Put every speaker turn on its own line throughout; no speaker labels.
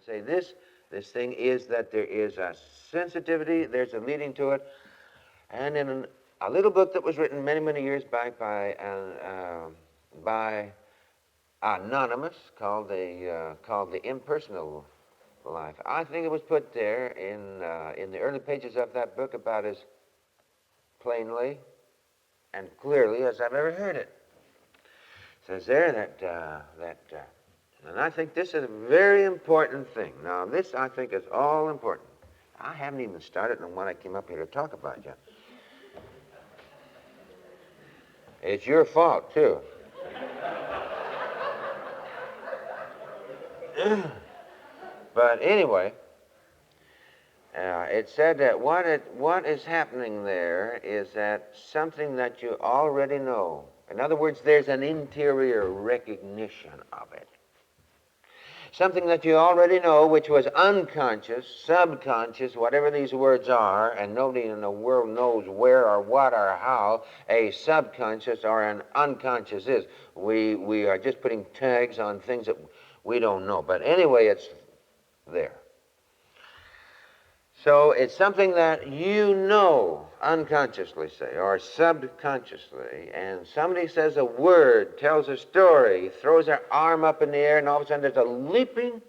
say this thing is that there is a sensitivity, there's a leading to it. And in a little book that was written many, many years back by Anonymous, called the Impersonal Life, I think it was put there in the early pages of that book about as plainly and clearly as I've ever heard it. It says there and I think this is a very important thing. Now, this I think is all important. I haven't even started on what I came up here to talk about yet. It's your fault, too. But anyway, it said that what is happening there is that something that you already know. In other words, there's an interior recognition of it. Something that you already know, which was unconscious, subconscious, whatever these words are, and nobody in the world knows where or what or how a subconscious or an unconscious is. We are just putting tags on things that we don't know. But anyway, it's there. So it's something that you know unconsciously, say, or subconsciously, and somebody says a word, tells a story, throws their arm up in the air, and all of a sudden there's a leaping,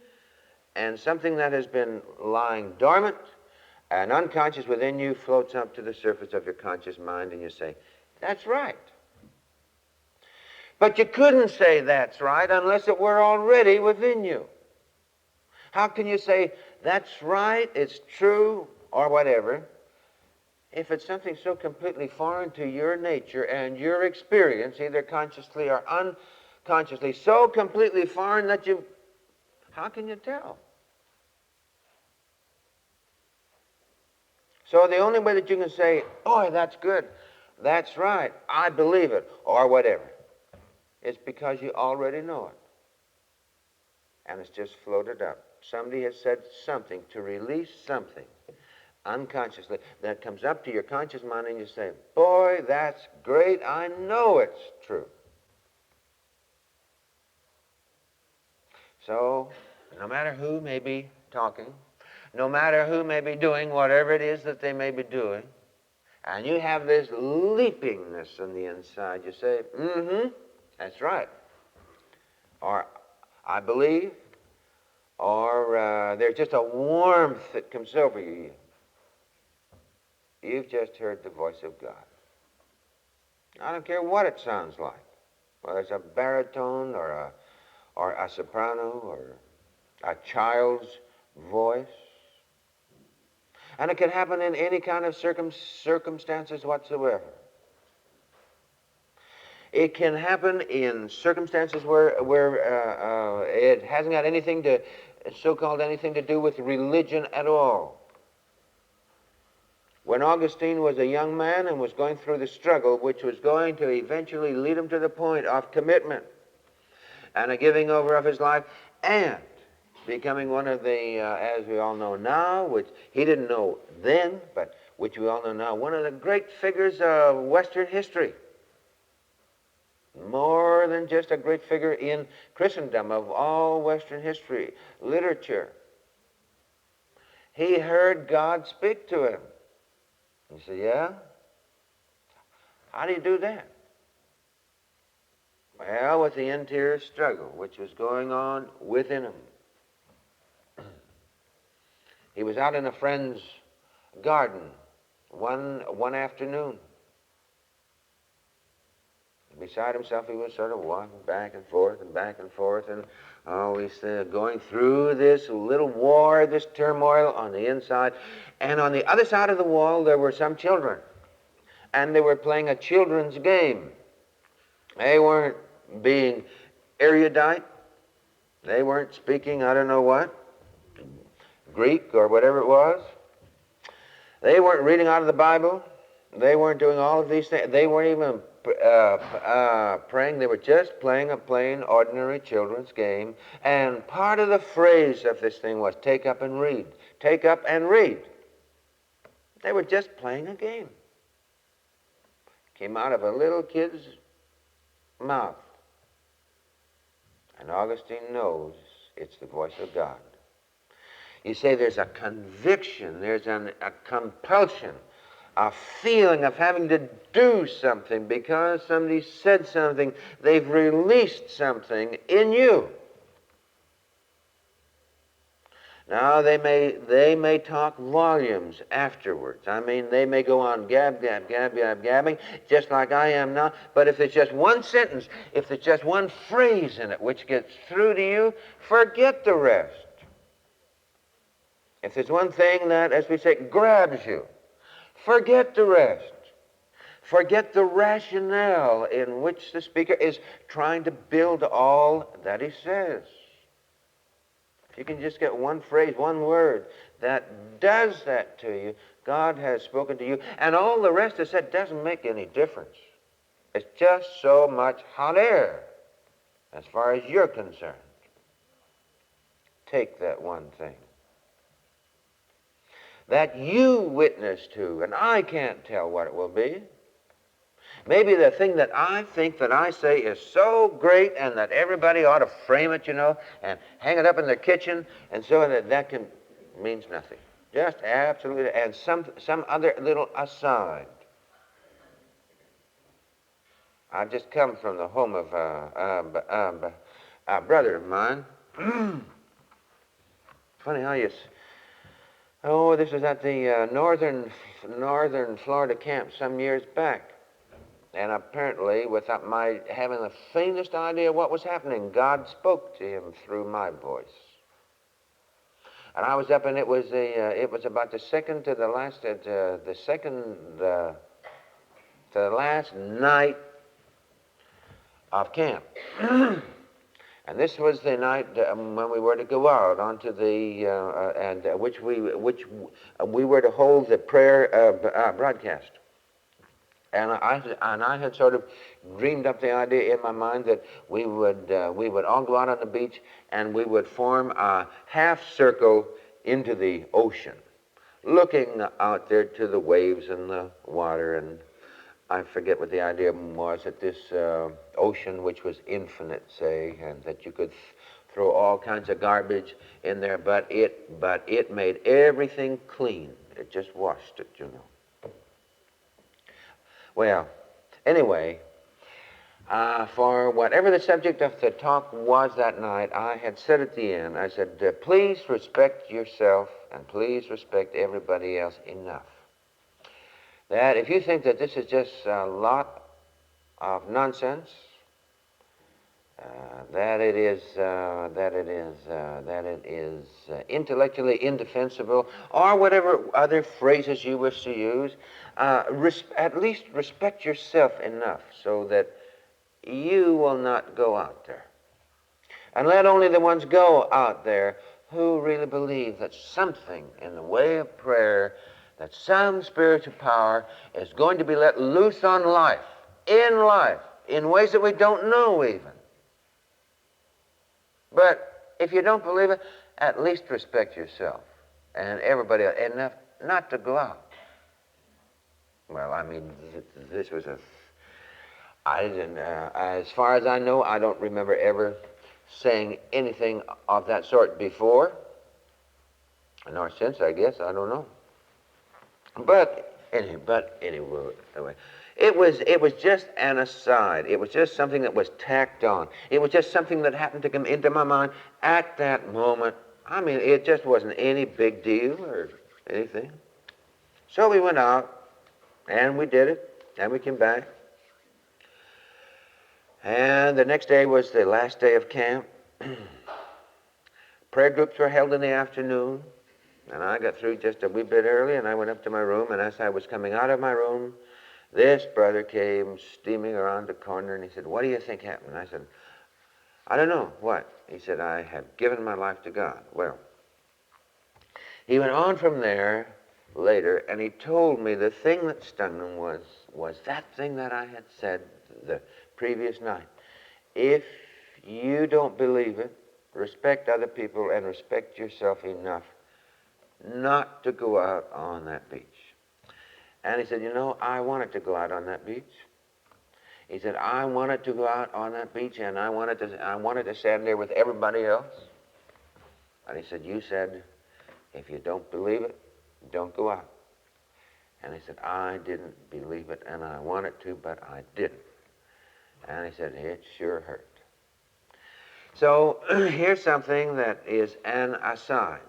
and something that has been lying dormant and unconscious within you floats up to the surface of your conscious mind, and you say, that's right. But you couldn't say that's right unless it were already within you. How can you say, that's right, it's true, or whatever, if it's something so completely foreign to your nature and your experience, either consciously or unconsciously, so completely foreign that how can you tell? So the only way that you can say, boy, that's good, that's right, I believe it, or whatever, is because you already know it. And it's just floated up. Somebody has said something to release something unconsciously that comes up to your conscious mind, and you say, boy, that's great, I know it's true. So no matter who may be talking, no matter who may be doing whatever it is that they may be doing, and you have this leapingness on the inside, you say, that's right. Or I believe, or there's just a warmth that comes over you. You've just heard the voice of God. I don't care what it sounds like, whether it's a baritone or a soprano or a child's voice. And it can happen in any kind of circumstances whatsoever. It can happen in circumstances where it hasn't got anything to, so-called anything to do with religion at all. When Augustine was a young man and was going through the struggle, which was going to eventually lead him to the point of commitment and a giving over of his life, and becoming one of the, as we all know now, which he didn't know then, but which we all know now, one of the great figures of Western history. More than just a great figure in Christendom, of all Western history, literature. He heard God speak to him. He said, yeah? How do you do that? Well, with the interior struggle, which was going on within him. He was out in a friend's garden one afternoon. Beside himself, he was sort of walking back and forth and always going through this little war, this turmoil on the inside. And on the other side of the wall, there were some children. And they were playing a children's game. They weren't being erudite. They weren't speaking, I don't know what, Greek or whatever it was. They weren't reading out of the Bible. They weren't doing all of these things. They weren't even praying. They were just playing a plain, ordinary children's game. And part of the phrase of this thing was, take up and read. Take up and read. They were just playing a game. Came out of a little kid's mouth. And Augustine knows it's the voice of God. You say there's a conviction, there's a compulsion, a feeling of having to do something because somebody said something. They've released something in you. Now, they may talk volumes afterwards. I mean, they may go on gabbing, just like I am now. But if it's just one sentence, if it's just one phrase in it which gets through to you, forget the rest. If there's one thing that, as we say, grabs you, forget the rest. Forget the rationale in which the speaker is trying to build all that he says. If you can just get one phrase, one word that does that to you, God has spoken to you, and all the rest is said doesn't make any difference. It's just so much hot air as far as you're concerned. Take that one thing that you witness to, and I can't tell what it will be. Maybe the thing that I think that I say is so great and that everybody ought to frame it, and hang it up in their kitchen, and so that means nothing. Just absolutely, and some other little aside. I've just come from the home of a brother of mine. Funny how this was at the northern Florida camp some years back. And apparently, without my having the faintest idea what was happening, God spoke to him through my voice. And I was up, and it was about the second to the last night of camp. And this was the night when we were to go out onto the which we were to hold the prayer broadcast. And I had sort of dreamed up the idea in my mind that we would all go out on the beach and we would form a half circle into the ocean, looking out there to the waves and the water. And I forget what the idea was, that this ocean, which was infinite, say, and that you could throw all kinds of garbage in there, but it made everything clean. It just washed it, Well, anyway, for whatever the subject of the talk was that night, I had said at the end, I said, please respect yourself and please respect everybody else enough. That if you think that this is just a lot of nonsense, that it is intellectually indefensible, or whatever other phrases you wish to use, at least respect yourself enough so that you will not go out there. And let only the ones go out there who really believe that something in the way of prayer, that some spiritual power is going to be let loose on life, in ways that we don't know even. But if you don't believe it, at least respect yourself and everybody else enough not to go out. Well, I mean, this was I didn't, as far as I know, I don't remember ever saying anything of that sort before, nor since, I guess, I don't know. But anyway, it was just an aside. It was just something that was tacked on. It was just something that happened to come into my mind at that moment. I mean, it just wasn't any big deal or anything. So we went out, and we did it, and we came back. And the next day was the last day of camp. Prayer groups were held in the afternoon. And I got through just a wee bit early, and I went up to my room, and as I was coming out of my room, this brother came steaming around the corner, and he said, "What do you think happened?" I said, "I don't know. What?" He said, "I have given my life to God." Well, he went on from there later, and he told me the thing that stung him was that thing that I had said the previous night. If you don't believe it, respect other people and respect yourself enough not to go out on that beach. And he said, I wanted to go out on that beach. He said, I wanted to go out on that beach, and I wanted to stand there with everybody else. And he said, you said If you don't believe it, don't go out. And he said, I didn't believe it, and I wanted to, but I didn't. And he said, it sure hurt. So here's something that is an aside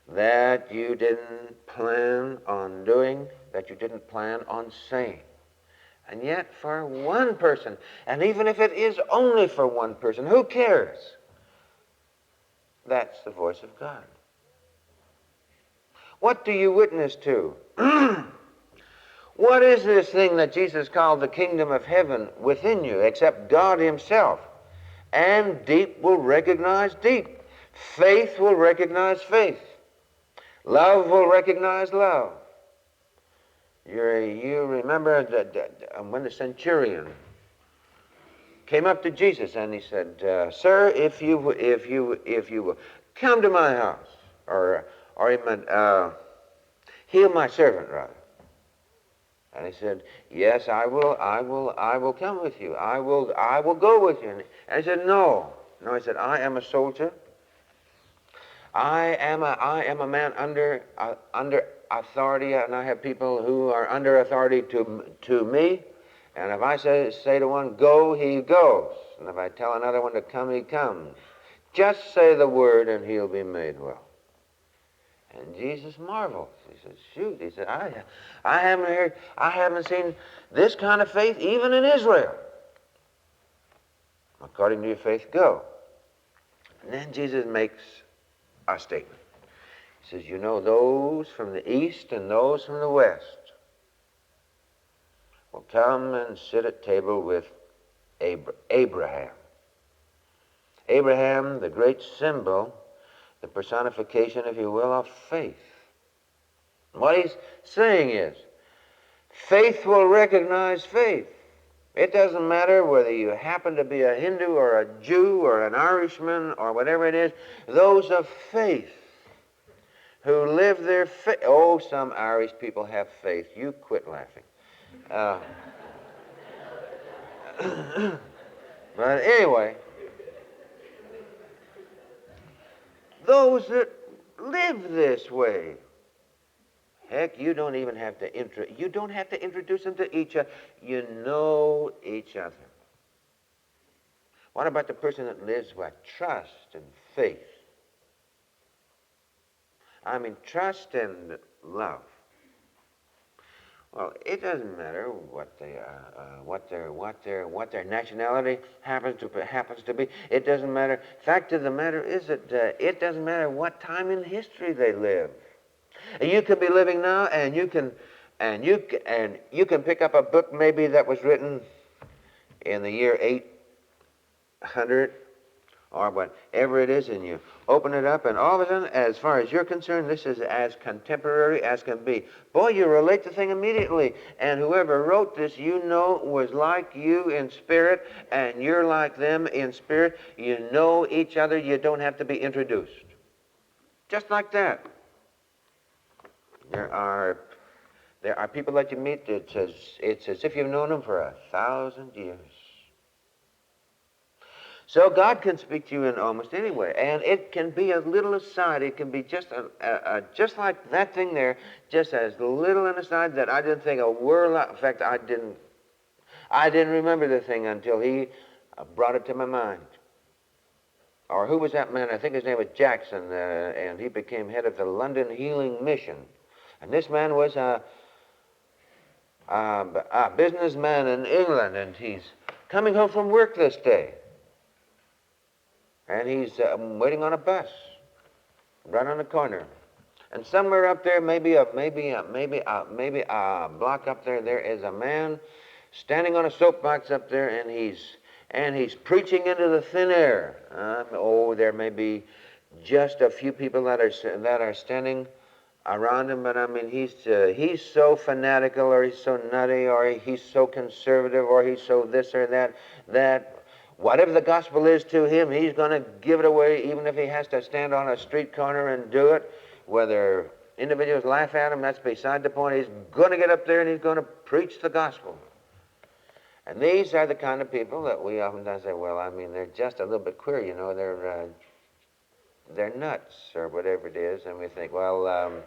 that you didn't plan on doing, that you didn't plan on saying. And yet for one person, and even if it is only for one person, who cares? That's the voice of God. What do you witness to? What is this thing that Jesus called the kingdom of heaven within you, except God himself? And deep will recognize deep. Faith will recognize faith. Love will recognize love. You remember when the centurion came up to Jesus and he said, "Sir, if you will come to my house, or he meant heal my servant rather." And he said, "Yes, I will come with you. I will go with you." And he said, "No." No, he said, "I am a soldier. I am a man under authority, and I have people who are under authority to me. And if I say to one, go, he goes. And if I tell another one to come, he comes. Just say the word, and he'll be made well." And Jesus marvels. He said, "Shoot," he said, I haven't seen this kind of faith even in Israel. According to your faith, go. And then Jesus makes a statement. He says, "You know, those from the east and those from the west will come and sit at table with Abraham." Abraham, the great symbol, the personification, if you will, of faith. What he's saying is, faith will recognize faith. It doesn't matter whether you happen to be a Hindu or a Jew or an Irishman or whatever it is. Those of faith who live their faith. Oh, some Irish people have faith. You quit laughing. But anyway, those that live this way, heck, you don't have to introduce them to each other. You know each other. What about the person that lives with trust and faith? I mean, trust and love. Well, it doesn't matter what they are, what their nationality happens to be. It doesn't matter. Fact of the matter is that it doesn't matter what time in history they live. You could be living now, and you can pick up a book maybe that was written in the year 800 or whatever it is, and you open it up, and all of a sudden, as far as you're concerned, this is as contemporary as can be. Boy, you relate the thing immediately, and whoever wrote this, you know, was like you in spirit, and you're like them in spirit. You know each other. You don't have to be introduced. Just like that. There are people that you meet, it's as if you've known them for 1,000 years. So God can speak to you in almost any way, and it can be a little aside. It can be just just like that thing there, just as little an aside that I didn't think a word. In fact, I didn't remember the thing until he brought it to my mind. Or who was that man? I think his name was Jackson, and he became head of the London Healing Mission. And this man was a businessman in England, and he's coming home from work this day. And he's waiting on a bus right on the corner. And somewhere up there, maybe a block up there, there is a man standing on a soapbox up there, and he's preaching into the thin air. There may be just a few people that are standing around him, but I mean, he's so fanatical, or he's so nutty, or he's so conservative, or he's so this or that whatever the gospel is to him, he's going to give it away, even if he has to stand on a street corner and do it. Whether individuals laugh at him, that's beside the point. He's going to get up there and he's going to preach the gospel. And these are the kind of people that we oftentimes say, well, I mean, they're just a little bit queer, you know. they're nuts or whatever it is, and we think, well,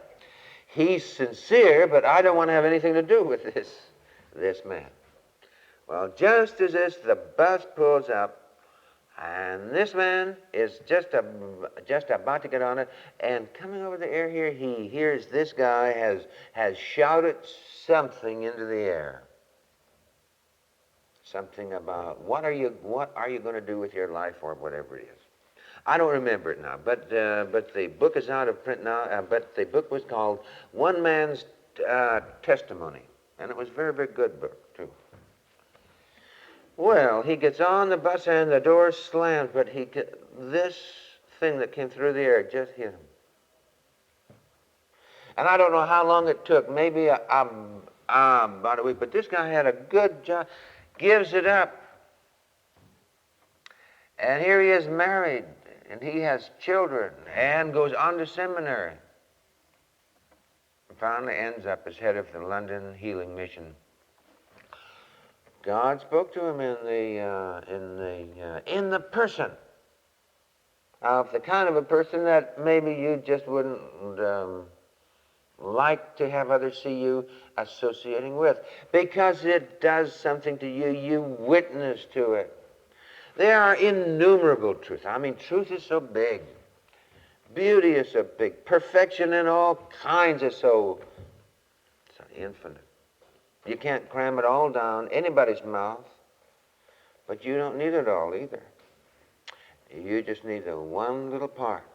he's sincere, but I don't want to have anything to do with this man. Well, just as this, the bus pulls up, and this man is just about to get on it, and coming over the air here, he hears this guy has shouted something into the air. Something about what are you going to do with your life, or whatever it is. I don't remember it now, but the book is out of print now. But the book was called One Man's Testimony, and it was a very, very good book too. Well, he gets on the bus and the door slams, but this thing that came through the air just hit him. And I don't know how long it took, maybe about a week, but this guy had a good job, gives it up. And here he is married, and he has children, and goes on to seminary. And finally ends up as head of the London Healing Mission. God spoke to him in the person of the kind of a person that maybe you just wouldn't like to have others see you associating with, because it does something to you. You witness to it. There are innumerable truths. I mean, truth is so big. Beauty is so big. Perfection in all kinds is so infinite. You can't cram it all down anybody's mouth, but you don't need it all either. You just need the one little part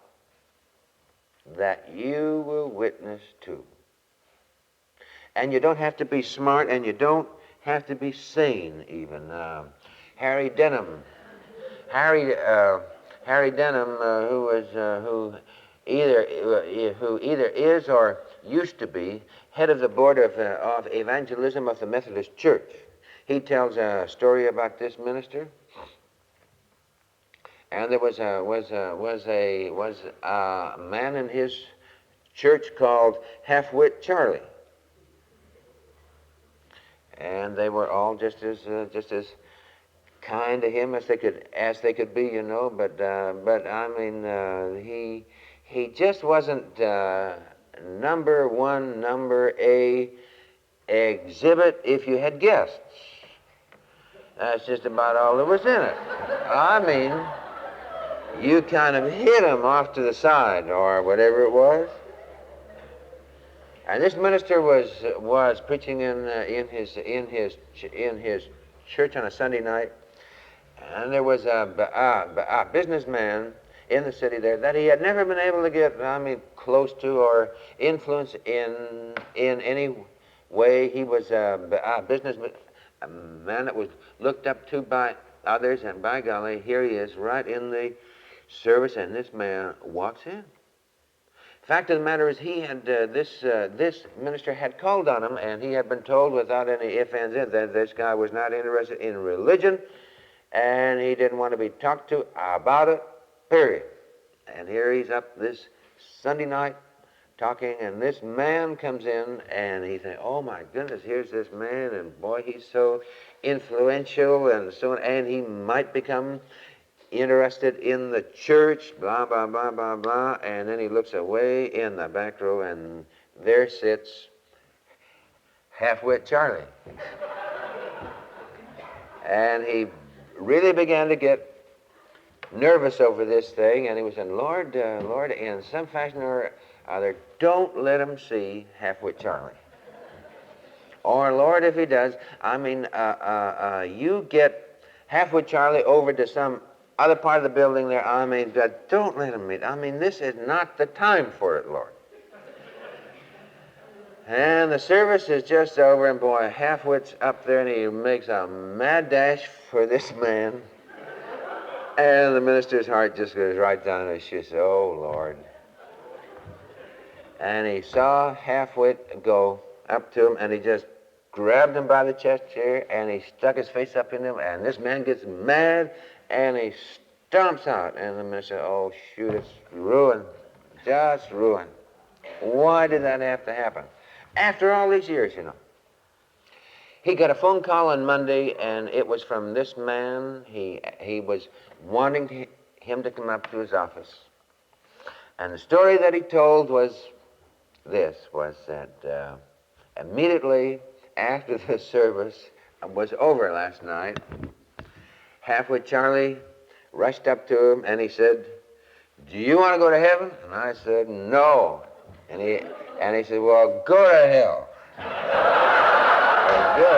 that you will witness to. And you don't have to be smart, and you don't have to be sane even. Harry Denham, who either is or used to be head of the board of evangelism of the Methodist Church. He tells a story about this minister. And there was a man in his church called Half-Wit Charlie, and they were all just as kind to him as they could be, you know. But I mean, he just wasn't number one, number A exhibit if you had guests. That's just about all there was in it. I mean, you kind of hit him off to the side or whatever it was. And this minister was preaching in his church on a Sunday night, and there was a businessman in the city there that he had never been able to get, I mean, close to or influence in any way. He was a businessman, a man that was looked up to by others, and by golly, here he is right in the service, and this man walks in. Fact of the matter is, he had this minister had called on him, and he had been told without any ifs, ands, and that this guy was not interested in religion, and he didn't want to be talked to about it, period. And here he's up this Sunday night talking, and this man comes in, and he thinks, oh my goodness, here's this man, and boy, he's so influential, and so on, and he might become interested in the church, blah, blah, blah, blah, blah, and then he looks away in the back row, and there sits Half-Wit Charlie. And he really began to get nervous over this thing, and he was saying, Lord, in some fashion or other, don't let him see Half-Wit Charlie. Or, Lord, if he does, I mean, you get Half-Wit Charlie over to some other part of the building there. I mean, don't let him meet. I mean, this is not the time for it, Lord. And the service is just over, and boy, Half-Wit's up there, and he makes a mad dash for this man. And the minister's heart just goes right down his shoes. Oh, Lord. And he saw Half-Wit go up to him, and he just grabbed him by the chest here, and he stuck his face up in him, and this man gets mad, and he stomps out. And the minister said, oh, shoot, it's ruined. Just ruined. Why did that have to happen? After all these years, you know. He got a phone call on Monday, and it was from this man. He was wanting him to come up to his office. And the story that he told was that immediately after the service was over last night, halfway Charlie rushed up to him and he said, "Do you want to go to heaven?" And I said, "No." And he said, "Well, go to hell." Go to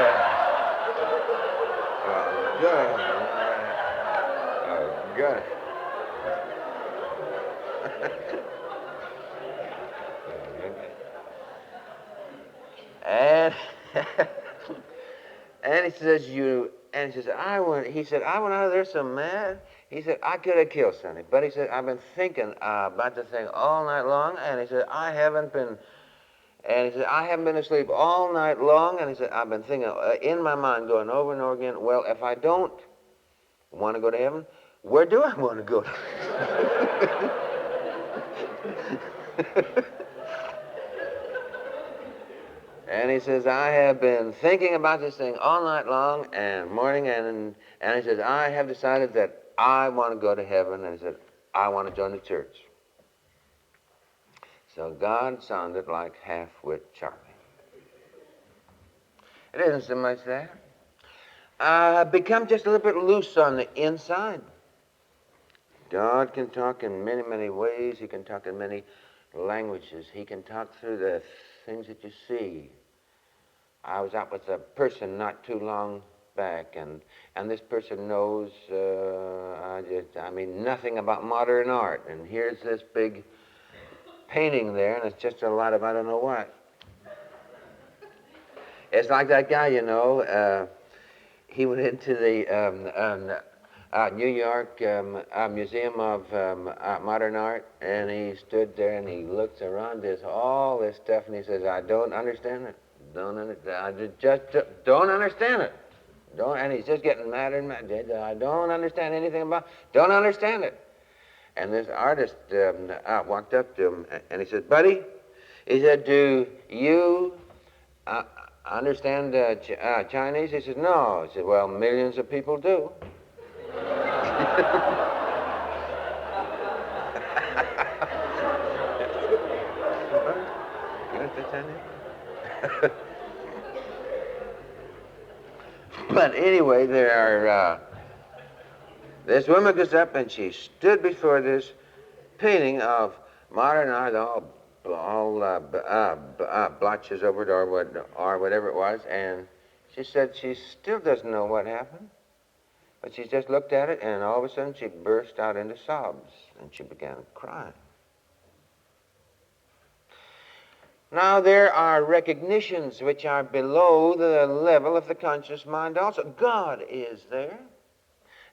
hell. Go to hell. Go to hell. And and he says, I went out of there so mad. He said, I could have killed somebody. But he said, I've been thinking about the thing all night long. And he said, I haven't been asleep all night long. And he said, I've been thinking in my mind, going over and over again, well, if I don't want to go to heaven, where do I want to go to? And he says, I have been thinking about this thing all night long and morning, and he says, I have decided that I want to go to heaven, and he said, I want to join the church. So God sounded like half-wit Charlie. It isn't so much that. Become just a little bit loose on the inside. God can talk in many, many ways. He can talk in many languages. He can talk through the things that you see. I was out with a person not too long back, and this person knows, nothing about modern art. And here's this big painting there, and it's just a lot of I don't know what. It's like that guy, he went into the New York Museum of Modern Art, and he stood there and he looked around all this stuff, and he says, I don't understand it. I just don't understand it. And he's just getting madder and madder. I don't understand anything about it. Don't understand it. And this artist walked up to him, and he said, buddy, he said, do you understand Chinese? He said, no. He said, well, millions of people do. But anyway, this woman goes up and she stood before this painting of modern art, all blotches over it or whatever it was, and she said she still doesn't know what happened, but she just looked at it, and all of a sudden she burst out into sobs, and she began crying. Now, there are recognitions which are below the level of the conscious mind also. God is there.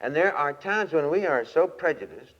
And there are times when we are so prejudiced,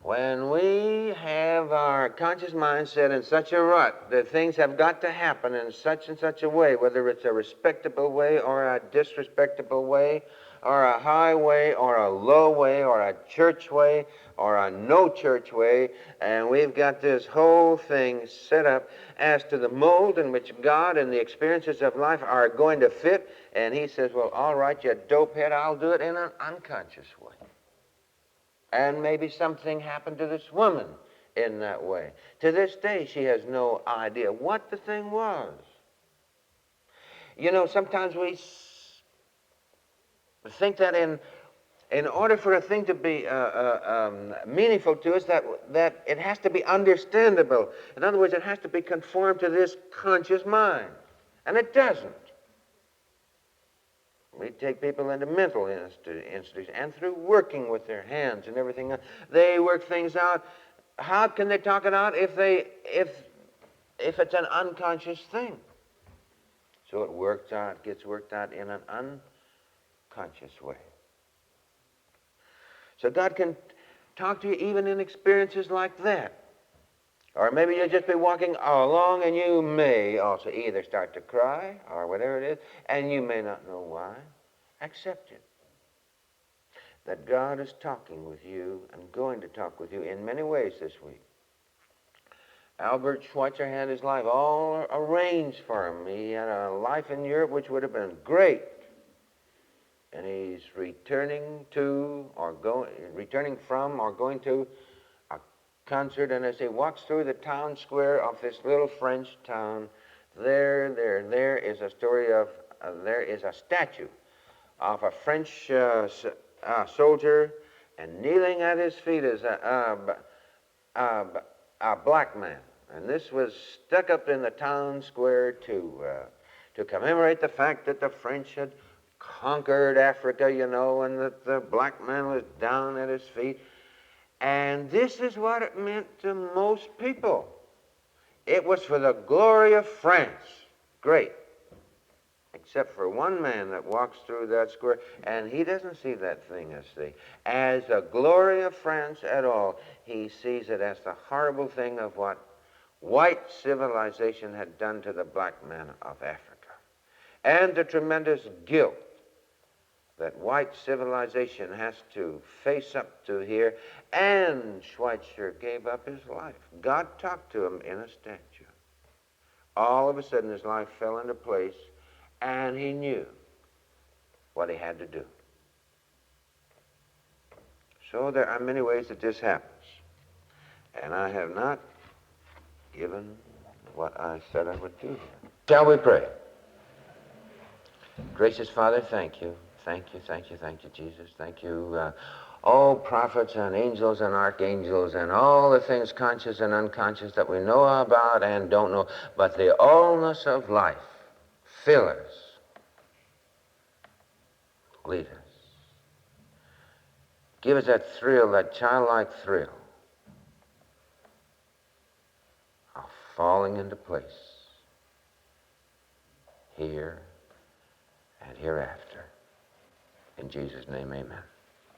when we have our conscious mind set in such a rut that things have got to happen in such and such a way, whether it's a respectable way or a disrespectable way, or a high way or a low way or a church way or a no church way, and we've got this whole thing set up as to the mold in which God and the experiences of life are going to fit, and he says, well, all right, you dopehead, I'll do it in an unconscious way. And maybe something happened to this woman in that way. To this day, she has no idea what the thing was. Sometimes we think that in order for a thing to be meaningful to us, that it has to be understandable. In other words, it has to be conformed to this conscious mind. And it doesn't. We take people into mental institutions, and through working with their hands and everything else, they work things out. How can they talk it out if it's an unconscious thing? So it gets worked out in an unconscious way. So God can talk to you even in experiences like that. Or maybe you'll just be walking along and you may also either start to cry or whatever it is, and you may not know why. Accept it. That God is talking with you and going to talk with you in many ways this week. Albert Schweitzer had his life all arranged for him. He had a life in Europe which would have been great. And he's returning from or going to concert, and as he walks through the town square of this little French town, there is a story of, there is a statue of a French soldier, and kneeling at his feet is a black man. And this was stuck up in the town square to commemorate the fact that the French had conquered Africa, you know, and that the black man was down at his feet. And this is what it meant to most people. It was for the glory of France. Great. Except for one man that walks through that square, and he doesn't see that thing as the glory of France at all. He sees it as the horrible thing of what white civilization had done to the black man of Africa, and the tremendous guilt that white civilization has to face up to here. And Schweitzer gave up his life. God talked to him in a statue. All of a sudden his life fell into place, and he knew what he had to do. So there are many ways that this happens. And I have not given what I said I would do here. Shall we pray? Gracious Father, thank you. Thank you, thank you, thank you, Jesus. Thank you, all prophets and angels and archangels and all the things conscious and unconscious that we know about and don't know, but the allness of life. Fill us. Lead us. Give us that thrill, that childlike thrill of falling into place here and hereafter. In Jesus' name, amen.